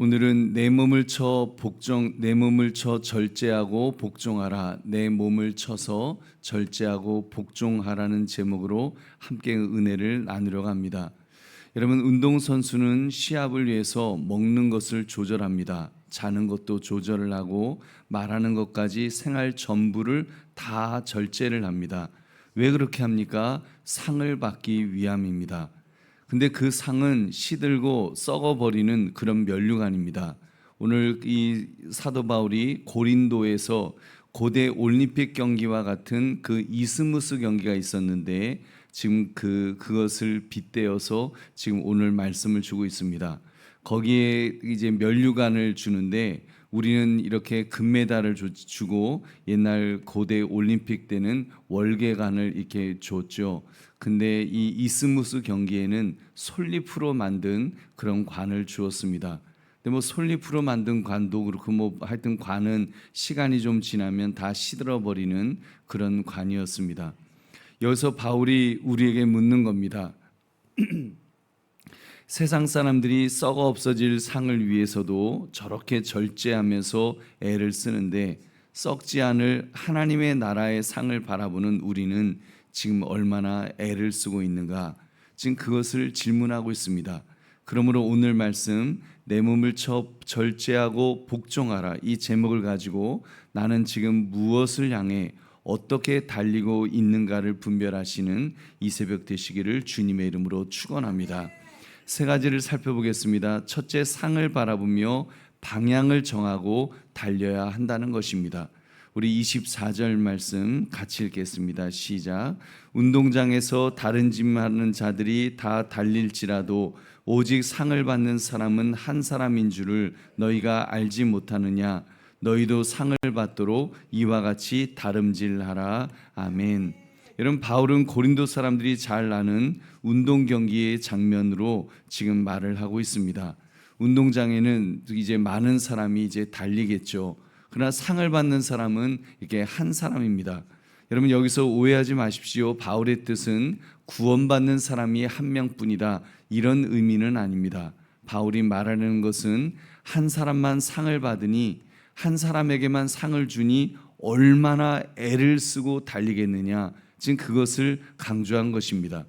오늘은 내 몸을 쳐 절제하고 복종하라. 내 몸을 쳐서 절제하고 복종하라는 제목으로 함께 은혜를 나누려고 합니다. 여러분, 운동선수는 시합을 위해서 먹는 것을 조절합니다. 자는 것도 조절을 하고 말하는 것까지 생활 전부를 다 절제를 합니다. 왜 그렇게 합니까? 상을 받기 위함입니다. 근데 그 상은 시들고 썩어버리는 그런 면류관입니다. 오늘 이 사도 바울이 고린도에서 고대 올림픽 경기와 같은 그 이스무스 경기가 있었는데 지금 그것을 빗대어서 지금 오늘 말씀을 주고 있습니다. 거기에 이제 면류관을 주는데 우리는 이렇게 금메달을 주고 옛날 고대 올림픽 때는 월계관을 이렇게 줬죠. 근데 이 이스무스 경기에는 솔잎으로 만든 그런 관을 주었습니다. 근데 뭐 솔잎으로 만든 관도 그렇고 뭐 하여튼 관은 시간이 좀 지나면 다 시들어 버리는 그런 관이었습니다. 여기서 바울이 우리에게 묻는 겁니다. 세상 사람들이 썩어 없어질 상을 위해서도 저렇게 절제하면서 애를 쓰는데 썩지 않을 하나님의 나라의 상을 바라보는 우리는 지금 얼마나 애를 쓰고 있는가? 지금 그것을 질문하고 있습니다. 그러므로 오늘 말씀 내 몸을 쳐 절제하고 복종하라, 이 제목을 가지고 나는 지금 무엇을 향해 어떻게 달리고 있는가를 분별하시는 이 새벽 되시기를 주님의 이름으로 축원합니다. 세 가지를 살펴보겠습니다. 첫째, 상을 바라보며 방향을 정하고 달려야 한다는 것입니다. 우리 24절 말씀 같이 읽겠습니다. 시작. 운동장에서 다른 짐 하는 자들이 다 달릴지라도 오직 상을 받는 사람은 한 사람인 줄을 너희가 알지 못하느냐? 너희도 상을 받도록 이와 같이 다름질하라. 아멘. 여러분, 바울은 고린도 사람들이 잘 아는 운동 경기의 장면으로 지금 말을 하고 있습니다. 운동장에는 이제 많은 사람이 이제 달리겠죠. 그러나 상을 받는 사람은 이게 한 사람입니다. 여러분, 여기서 오해하지 마십시오. 바울의 뜻은 구원받는 사람이 한 명뿐이다, 이런 의미는 아닙니다. 바울이 말하는 것은 한 사람만 상을 받으니, 한 사람에게만 상을 주니 얼마나 애를 쓰고 달리겠느냐, 지금 그것을 강조한 것입니다.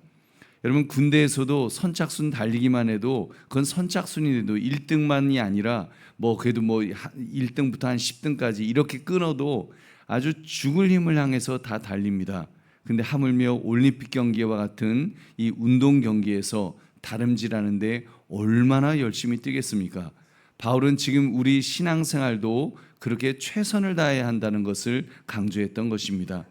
여러분, 군대에서도 선착순 달리기만 해도 그건 선착순이라도 1등만이 아니라 뭐 그래도 뭐 1등부터 한 10등까지 이렇게 끊어도 아주 죽을 힘을 향해서 다 달립니다. 근데 하물며 올림픽 경기와 같은 이 운동 경기에서 다름질하는데 얼마나 열심히 뛰겠습니까? 바울은 지금 우리 신앙생활도 그렇게 최선을 다해야 한다는 것을 강조했던 것입니다.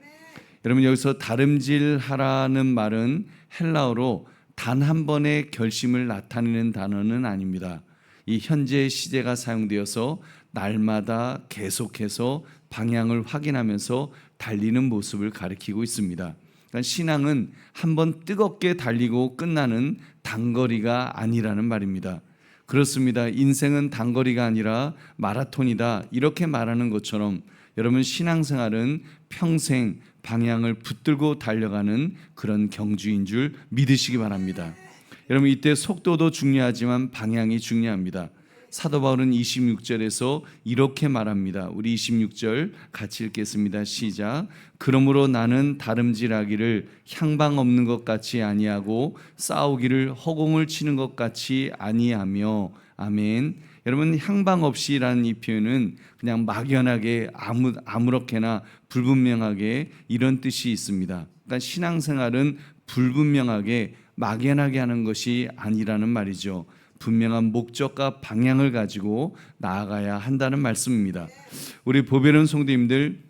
여러분, 여기서 다름질하라는 말은 헬라어로 단 한 번의 결심을 나타내는 단어는 아닙니다. 이 현재 시제가 사용되어서 날마다 계속해서 방향을 확인하면서 달리는 모습을 가리키고 있습니다. 그러니까 신앙은 한번 뜨겁게 달리고 끝나는 단거리가 아니라는 말입니다. 그렇습니다. 인생은 단거리가 아니라 마라톤이다, 이렇게 말하는 것처럼 여러분, 신앙생활은 평생 방향을 붙들고 달려가는 그런 경주인 줄 믿으시기 바랍니다. 여러분, 이때 속도도 중요하지만 방향이 중요합니다. 사도 바울은 26절에서 이렇게 말합니다. 우리 26절 같이 읽겠습니다. 시작. 그러므로 나는 다름질하기를 향방 없는 것 같이 아니하고 싸우기를 허공을 치는 것 같이 아니하며. 아멘. 여러분, 향방 없이라는 이 표현은 그냥 막연하게 아무렇게나 불분명하게 이런 뜻이 있습니다. 그러니까 신앙생활은 불분명하게 막연하게 하는 것이 아니라는 말이죠. 분명한 목적과 방향을 가지고 나아가야 한다는 말씀입니다. 우리 보배로운 성도님들,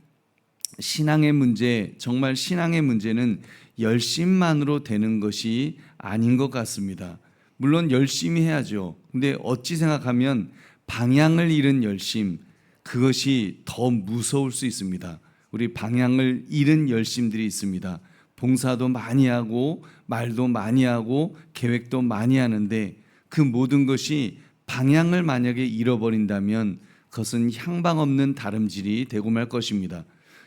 신앙의 문제, 정말 신앙의 문제는 열심만으로 되는 것이 아닌 것 같습니다. 물론 열심히 해야죠. 근데 어찌 생각하면 방향을 잃은 열심, 그것이 더 무서울 수 있습니다. 우리 방향을 잃은 열심들이 있습니다. 봉사도 많이 하고 말도 많이 하고 계획도 많이 하는데 그 모든 것이 방향을 만약에 잃어버린다면 그것은 향방 없는 다름질이 되고 말 것입니다.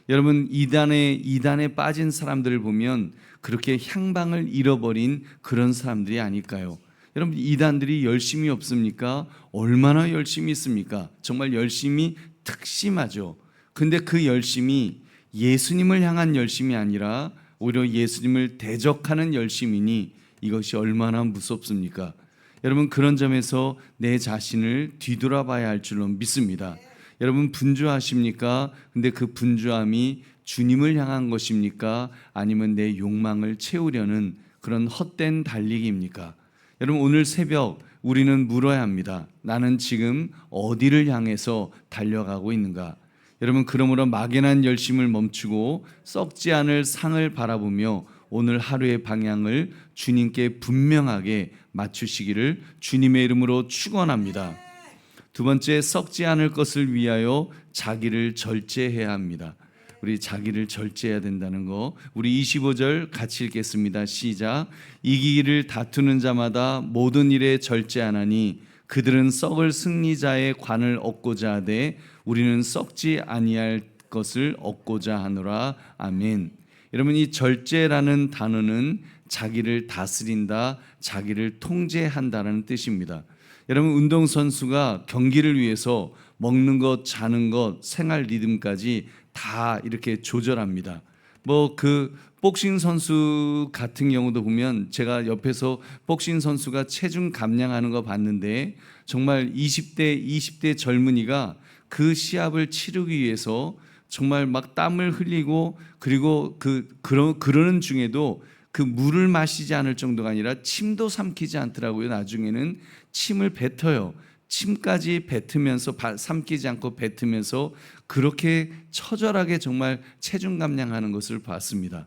여러분, 이단에 빠진 사람들을 보면 그렇게 향방을 잃어버린 그런 사람들이 아닐까요? 여러분 이단들이 열심이 없습니까? 얼마나 열심히 있습니까? 정말 열심이 특심하죠. 근데 그 열심이 예수님을 향한 열심이 아니라 오히려 예수님을 대적하는 열심이니 이것이 얼마나 무섭습니까? 여러분 그런 점에서 내 자신을 뒤돌아봐야 할 줄로 믿습니다. 여러분 분주하십니까? 근데 그 분주함이 주님을 향한 것입니까? 아니면 내 욕망을 채우려는 그런 헛된 달리기입니까? 여러분 오늘 새벽 우리는 물어야 합니다. 나는 지금 어디를 향해서 달려가고 있는가? 여러분 그러므로 막연한 열심을 멈추고 썩지 않을 상을 바라보며 오늘 하루의 방향을 주님께 분명하게 맞추시기를 주님의 이름으로 축원합니다. 두 번째, 썩지 않을 것을 위하여 자기를 절제해야 합니다. 우리 자기를 절제해야 된다는 거, 우리 25절 같이 읽겠습니다. 시작. 이기기를 다투는 자마다 모든 일에 절제하나니 그들은 썩을 승리자의 관을 얻고자 하되 우리는 썩지 아니할 것을 얻고자 하노라. 아멘. 여러분 이 절제라는 단어는 자기를 다스린다, 자기를 통제한다라는 뜻입니다. 여러분 운동선수가 경기를 위해서 먹는 것, 자는 것, 생활 리듬까지 다 이렇게 조절합니다. 뭐 그 복싱 선수 같은 경우도 보면 제가 옆에서 복싱 선수가 체중 감량하는 거 봤는데 정말 20대 젊은이가 그 시합을 치르기 위해서 정말 막 땀을 흘리고 그리고 그러는 중에도 그 물을 마시지 않을 정도가 아니라 침도 삼키지 않더라고요. 나중에는 침을 뱉어요. 침까지 뱉으면서 삼키지 않고 뱉으면서 그렇게 처절하게 정말 체중 감량하는 것을 봤습니다.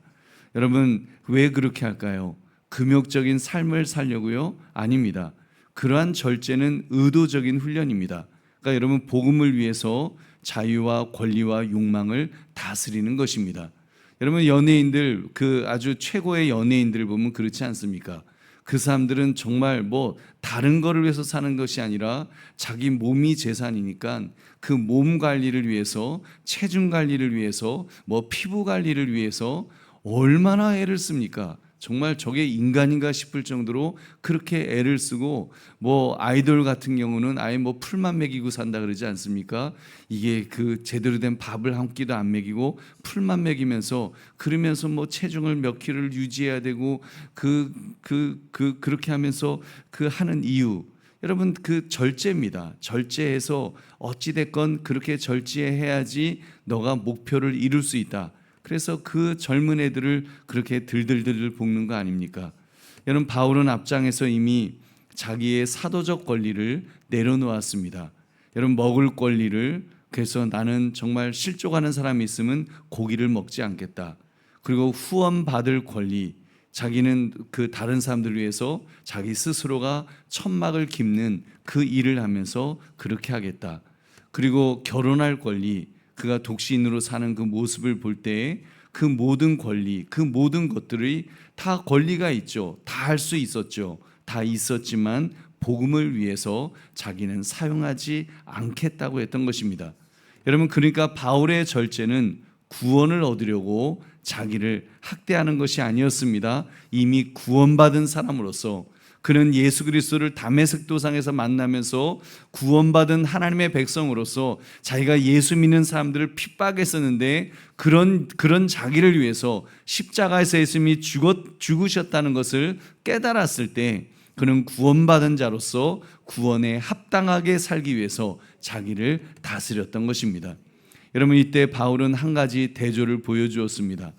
여러분 왜 그렇게 할까요? 금욕적인 삶을 살려고요? 아닙니다. 그러한 절제는 의도적인 훈련입니다. 그러니까 여러분 복음을 위해서 자유와 권리와 욕망을 다스리는 것입니다. 여러분 연예인들 그 아주 최고의 연예인들 보면 그렇지 않습니까? 그 사람들은 정말 뭐 다른 거를 위해서 사는 것이 아니라 자기 몸이 재산이니까 그 몸 관리를 위해서, 체중 관리를 위해서, 뭐 피부 관리를 위해서 얼마나 애를 씁니까? 정말 저게 인간인가 싶을 정도로 그렇게 애를 쓰고 뭐 아이돌 같은 경우는 아예 뭐 풀만 먹이고 산다 그러지 않습니까? 이게 그 제대로 된 밥을 한 끼도 안 먹이고 풀만 먹이면서 그러면서 뭐 체중을 몇 킬로를 유지해야 되고 그렇게 하면서 그 하는 이유 여러분 그 절제입니다. 절제해서 어찌 됐건 그렇게 절제해야지 너가 목표를 이룰 수 있다. 그래서 그 젊은 애들을 그렇게 들들들 볶는 거 아닙니까? 여러분 바울은 앞장에서 이미 자기의 사도적 권리를 내려놓았습니다. 여러분 먹을 권리를 그래서 나는 정말 실족하는 사람이 있으면 고기를 먹지 않겠다. 그리고 후원 받을 권리 자기는 그 다른 사람들을 위해서 자기 스스로가 천막을 깁는 그 일을 하면서 그렇게 하겠다. 그리고 결혼할 권리 그가 독신으로 사는 그 모습을 볼 때에 그 모든 권리, 그 모든 것들이 다 권리가 있죠. 다 할 수 있었죠. 다 있었지만 복음을 위해서 자기는 사용하지 않겠다고 했던 것입니다. 여러분 그러니까 바울의 절제는 구원을 얻으려고 자기를 학대하는 것이 아니었습니다. 이미 구원받은 사람으로서 그는 예수 그리스도를 다메섹 도상에서 만나면서 구원받은 하나님의 백성으로서 자기가 예수 믿는 사람들을 핍박했었는데 그런 자기를 위해서 십자가에서 예수님이 죽으셨다는 것을 깨달았을 때 그는 구원받은 자로서 구원에 합당하게 살기 위해서 자기를 다스렸던 것입니다. 여러분 이때 바울은 한 가지 대조를 보여주었습니다.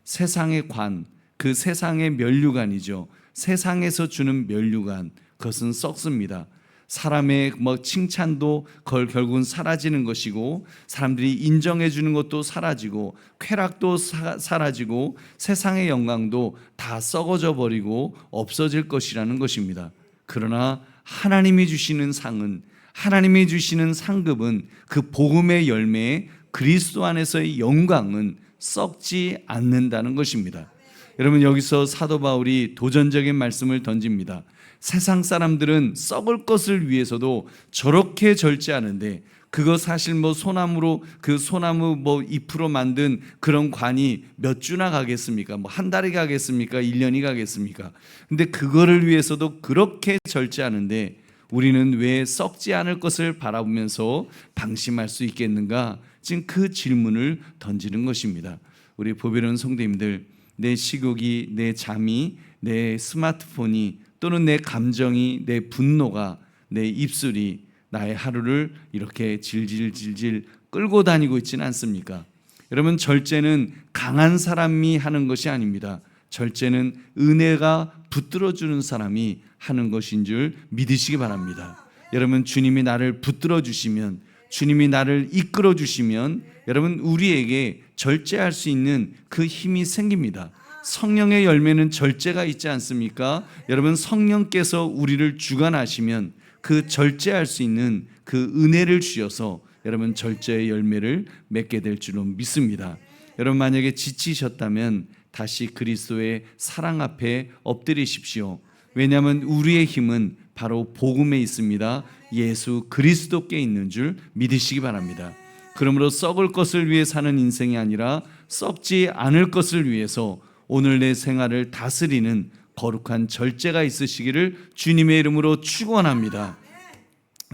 세상의 관, 그 세상의 면류관이죠. 세상에서 주는 면류관, 그것은 썩습니다. 사람의 칭찬도 결국은 사라지는 것이고 사람들이 인정해 주는 것도 사라지고 쾌락도 사라지고 세상의 영광도 다 썩어져 버리고 없어질 것이라는 것입니다. 그러나 하나님이 주시는 상은 하나님이 주시는 상급은 그 복음의 열매 그리스도 안에서의 영광은 썩지 않는다는 것입니다. 여러분 여기서 사도 바울이 도전적인 말씀을 던집니다. 세상 사람들은 썩을 것을 위해서도 저렇게 절제하는데, 그거 사실 뭐 소나무로, 그 소나무 뭐 잎으로 만든 그런 관이 몇 주나 가겠습니까? 뭐 한 달이 가겠습니까? 1년이 가겠습니까? 근데 그거를 위해서도 그렇게 절제하는데 우리는 왜 썩지 않을 것을 바라보면서 방심할 수 있겠는가? 지금 그 질문을 던지는 것입니다. 우리 보배로운 성도님들, 내 식욕이, 내 잠이, 내 스마트폰이, 또는 내 감정이, 내 분노가, 내 입술이 나의 하루를 이렇게 질질질질 끌고 다니고 있지는 않습니까? 여러분, 절제는 강한 사람이 하는 것이 아닙니다. 절제는 은혜가 붙들어주는 사람이 하는 것인 줄 믿으시기 바랍니다. 여러분, 주님이 나를 붙들어 주시면, 주님이 나를 이끌어 주시면 여러분, 우리에게 절제할 수 있는 그 힘이 생깁니다. 성령의 열매는 절제가 있지 않습니까? 여러분, 성령께서 우리를 주관하시면 그 절제할 수 있는 그 은혜를 주셔서 여러분, 절제의 열매를 맺게 될 줄로 믿습니다. 여러분, 만약에 지치셨다면 다시 그리스도의 사랑 앞에 엎드리십시오. 왜냐하면 우리의 힘은 바로 복음에 있습니다. 예수 그리스도께 있는 줄 믿으시기 바랍니다. 그러므로 썩을 것을 위해 사는 인생이 아니라 썩지 않을 것을 위해서 오늘 내 생활을 다스리는 거룩한 절제가 있으시기를 주님의 이름으로 축원합니다.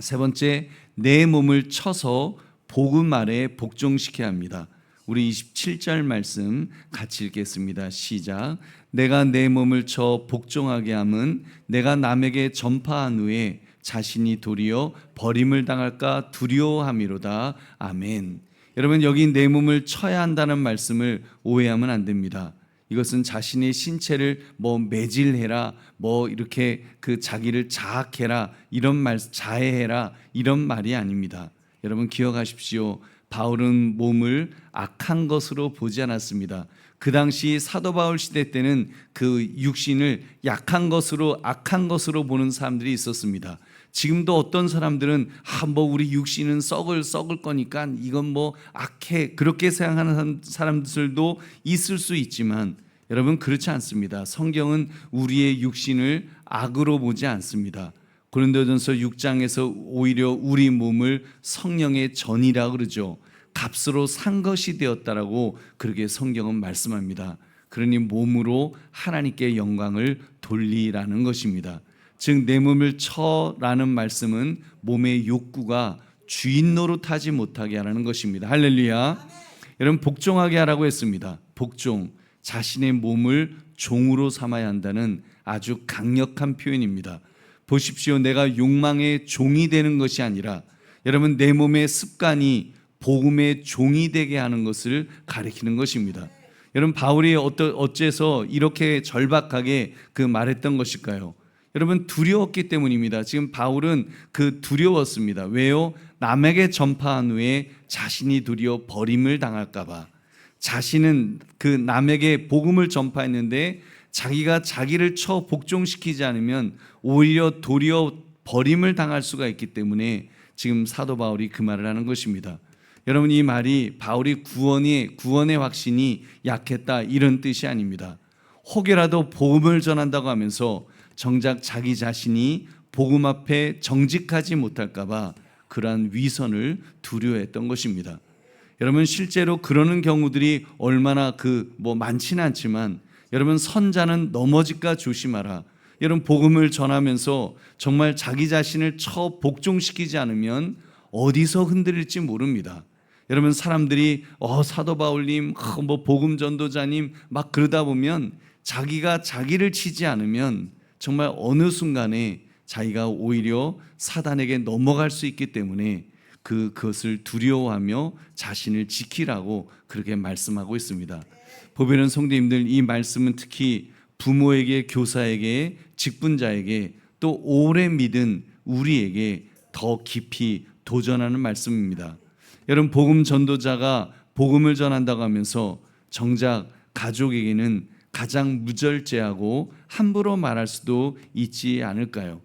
세 번째, 내 몸을 쳐서 복음 아래 복종시켜야 합니다. 우리 27절 말씀 같이 읽겠습니다. 시작. 내가 내 몸을 쳐 복종하게 함은 내가 남에게 전파한 후에 자신이 도리어 버림을 당할까 두려워함이로다. 아멘. 여러분, 여기 내 몸을 쳐야 한다는 말씀을 오해하면 안 됩니다. 이것은 자신의 신체를 뭐 매질해라, 뭐 이렇게 그 자기를 자학해라, 이런 말, 자해해라, 이런 말이 아닙니다. 여러분, 기억하십시오. 바울은 몸을 악한 것으로 보지 않았습니다. 그 당시 사도 바울 시대 때는 그 육신을 약한 것으로, 악한 것으로 보는 사람들이 있었습니다. 지금도 어떤 사람들은 뭐 우리 육신은 썩을 거니까 이건 뭐 악해, 그렇게 생각하는 사람들도 있을 수 있지만 여러분, 그렇지 않습니다. 성경은 우리의 육신을 악으로 보지 않습니다. 고린도전서 6장에서 오히려 우리 몸을 성령의 전이라 그러죠. 값으로 산 것이 되었다라고 그렇게 성경은 말씀합니다. 그러니 몸으로 하나님께 영광을 돌리라는 것입니다. 즉, 내 몸을 쳐라는 말씀은 몸의 욕구가 주인 노릇하지 못하게 하라는 것입니다. 할렐루야. 여러분, 복종하게 하라고 했습니다. 복종, 자신의 몸을 종으로 삼아야 한다는 아주 강력한 표현입니다. 보십시오. 내가 욕망의 종이 되는 것이 아니라 여러분, 내 몸의 습관이 복음의 종이 되게 하는 것을 가리키는 것입니다. 여러분, 바울이 어째서 이렇게 절박하게 그 말했던 것일까요? 여러분, 두려웠기 때문입니다. 지금 바울은 그 두려웠습니다. 왜요? 남에게 전파한 후에 자신이 도리어 버림을 당할까 봐. 자신은 그 남에게 복음을 전파했는데 자기가 자기를 쳐 복종시키지 않으면 오히려 도리어 버림을 당할 수가 있기 때문에 지금 사도 바울이 그 말을 하는 것입니다. 여러분, 이 말이 바울이 구원의 확신이 약했다, 이런 뜻이 아닙니다. 혹여라도 복음을 전한다고 하면서 정작 자기 자신이 복음 앞에 정직하지 못할까 봐 그러한 위선을 두려워했던 것입니다. 여러분, 실제로 그러는 경우들이 얼마나 많지는 않지만 여러분, 선자는 넘어질까 조심하라. 여러분, 복음을 전하면서 정말 자기 자신을 처 복종시키지 않으면 어디서 흔들릴지 모릅니다. 여러분, 사람들이 사도 바울님, 복음 전도자님 막 그러다 보면 자기가 자기를 치지 않으면 정말 어느 순간에 자기가 오히려 사단에게 넘어갈 수 있기 때문에 그것을 두려워하며 자신을 지키라고 그렇게 말씀하고 있습니다. 보배로운 성도님들, 이 말씀은 특히 부모에게, 교사에게, 직분자에게, 또 오래 믿은 우리에게 더 깊이 도전하는 말씀입니다. 여러분, 복음 전도자가 복음을 전한다고 하면서 정작 가족에게는 가장 무절제하고 함부로 말할 수도 있지 않을까요?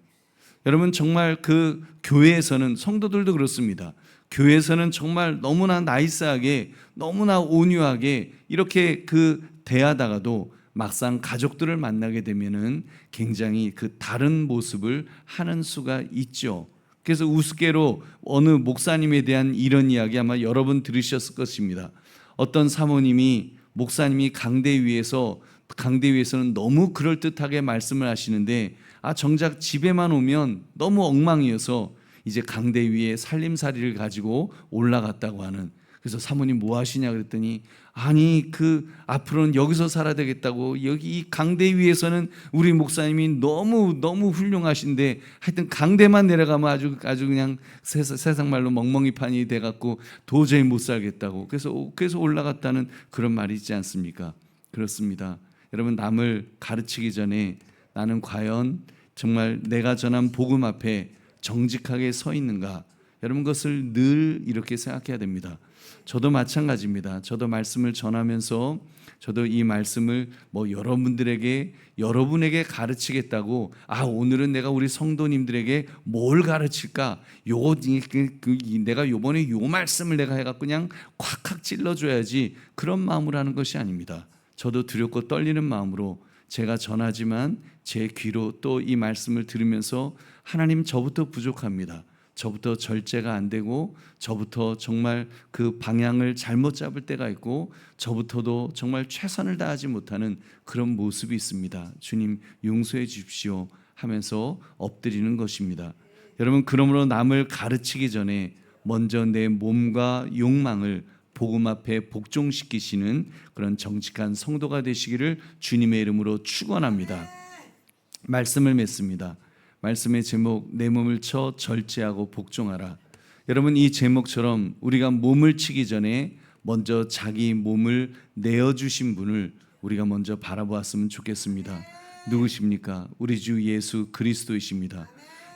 여러분, 정말 그 교회에서는, 성도들도 그렇습니다. 교회에서는 정말 너무나 나이스하게, 너무나 온유하게 이렇게 대하다가도 막상 가족들을 만나게 되면은 굉장히 그 다른 모습을 하는 수가 있죠. 그래서 우스개로 어느 목사님에 대한 이런 이야기 아마 여러분 들으셨을 것입니다. 어떤 사모님이 목사님이 강대위에서는 너무 그럴듯하게 말씀을 하시는데 정작 집에만 오면 너무 엉망이어서 이제 강대위에 살림살이를 가지고 올라갔다고 하는. 그래서 사모님 뭐 하시냐 그랬더니 앞으로는 여기서 살아야 되겠다고, 여기 이 강대위에서는 우리 목사님이 너무 훌륭하신데 하여튼 강대만 내려가면 아주 그냥 세상 말로 멍멍이판이 돼갖고 도저히 못 살겠다고, 그래서 올라갔다는 그런 말이 있지 않습니까? 그렇습니다. 여러분, 남을 가르치기 전에 나는 과연 정말 내가 전한 복음 앞에 정직하게 서 있는가, 여러분 그것을 늘 이렇게 생각해야 됩니다. 저도 마찬가지입니다. 저도 말씀을 전하면서 저도 이 말씀을 여러분에게 가르치겠다고 오늘은 내가 우리 성도님들에게 뭘 가르칠까, 내가 요번에 요 말씀을 내가 해갖고 그냥 콱콱 찔러줘야지, 그런 마음으로 하는 것이 아닙니다. 저도 두렵고 떨리는 마음으로 제가 전하지만 제 귀로 또 이 말씀을 들으면서 하나님, 저부터 부족합니다. 저부터 절제가 안 되고, 저부터 정말 그 방향을 잘못 잡을 때가 있고, 저부터도 정말 최선을 다하지 못하는 그런 모습이 있습니다. 주님 용서해 주십시오 하면서 엎드리는 것입니다. 여러분, 그러므로 남을 가르치기 전에 먼저 내 몸과 욕망을 복음 앞에 복종시키시는 그런 정직한 성도가 되시기를 주님의 이름으로 축원합니다. 말씀을 맺습니다. 말씀의 제목, 내 몸을 쳐 절제하고 복종하라. 여러분, 이 제목처럼 우리가 몸을 치기 전에 먼저 자기 몸을 내어주신 분을 우리가 먼저 바라보았으면 좋겠습니다. 누구십니까? 우리 주 예수 그리스도이십니다.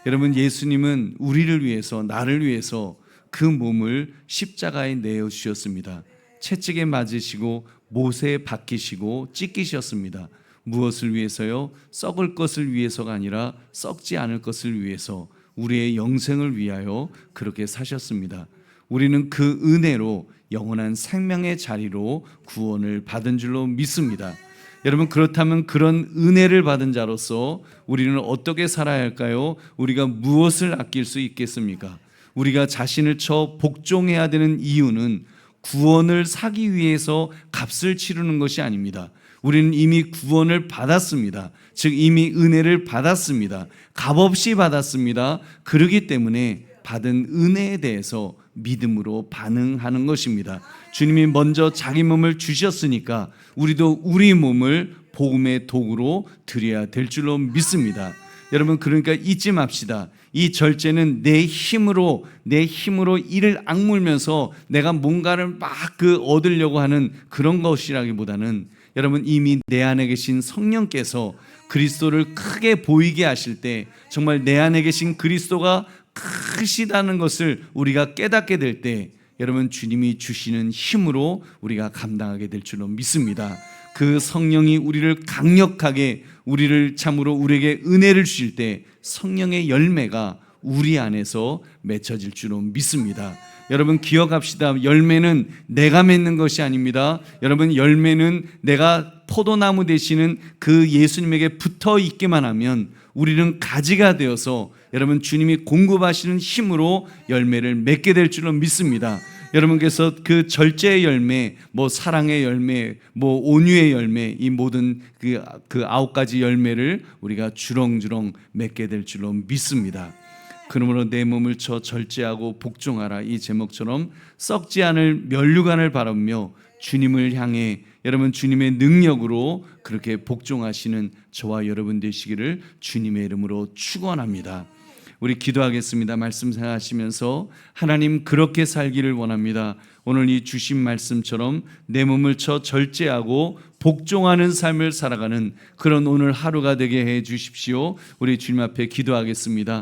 여러분, 예수님은 우리를 위해서, 나를 위해서 그 몸을 십자가에 내어주셨습니다. 채찍에 맞으시고 못에 박히시고 찢기셨습니다. 무엇을 위해서요? 썩을 것을 위해서가 아니라 썩지 않을 것을 위해서, 우리의 영생을 위하여 그렇게 사셨습니다. 우리는 그 은혜로 영원한 생명의 자리로 구원을 받은 줄로 믿습니다. 여러분, 그렇다면 그런 은혜를 받은 자로서 우리는 어떻게 살아야 할까요? 우리가 무엇을 아낄 수 있겠습니까? 우리가 자신을 쳐 복종해야 되는 이유는 구원을 사기 위해서 값을 치르는 것이 아닙니다. 우리는 이미 구원을 받았습니다. 즉 이미 은혜를 받았습니다. 값없이 받았습니다. 그렇기 때문에 받은 은혜에 대해서 믿음으로 반응하는 것입니다. 주님이 먼저 자기 몸을 주셨으니까 우리도 우리 몸을 복음의 도구로 드려야 될 줄로 믿습니다. 여러분, 그러니까 잊지 맙시다. 이 절제는 내 힘으로 이를 악물면서 내가 뭔가를 막 얻으려고 하는 그런 것이라기보다는, 여러분, 이미 내 안에 계신 성령께서 그리스도를 크게 보이게 하실 때, 정말 내 안에 계신 그리스도가 크시다는 것을 우리가 깨닫게 될 때, 여러분, 주님이 주시는 힘으로 우리가 감당하게 될 줄로 믿습니다. 그 성령이 우리를 강력하게, 우리를 참으로 우리에게 은혜를 주실 때 성령의 열매가 우리 안에서 맺혀질 줄로 믿습니다. 여러분, 기억합시다. 열매는 내가 맺는 것이 아닙니다. 여러분, 열매는 내가 포도나무 되시는 그 예수님에게 붙어 있기만 하면 우리는 가지가 되어서, 여러분, 주님이 공급하시는 힘으로 열매를 맺게 될 줄로 믿습니다. 여러분께서 그 절제의 열매, 사랑의 열매, 온유의 열매, 이 모든 그 9가지 열매를 우리가 주렁주렁 맺게 될 줄로 믿습니다. 그러므로 내 몸을 쳐 절제하고 복종하라, 이 제목처럼 썩지 않을 면류관을 바라며 주님을 향해, 여러분, 주님의 능력으로 그렇게 복종하시는 저와 여러분 되시기를 주님의 이름으로 축원합니다. 우리 기도하겠습니다. 말씀 생각하시면서 하나님, 그렇게 살기를 원합니다. 오늘 이 주신 말씀처럼 내 몸을 쳐 절제하고 복종하는 삶을 살아가는 그런 오늘 하루가 되게 해 주십시오. 우리 주님 앞에 기도하겠습니다.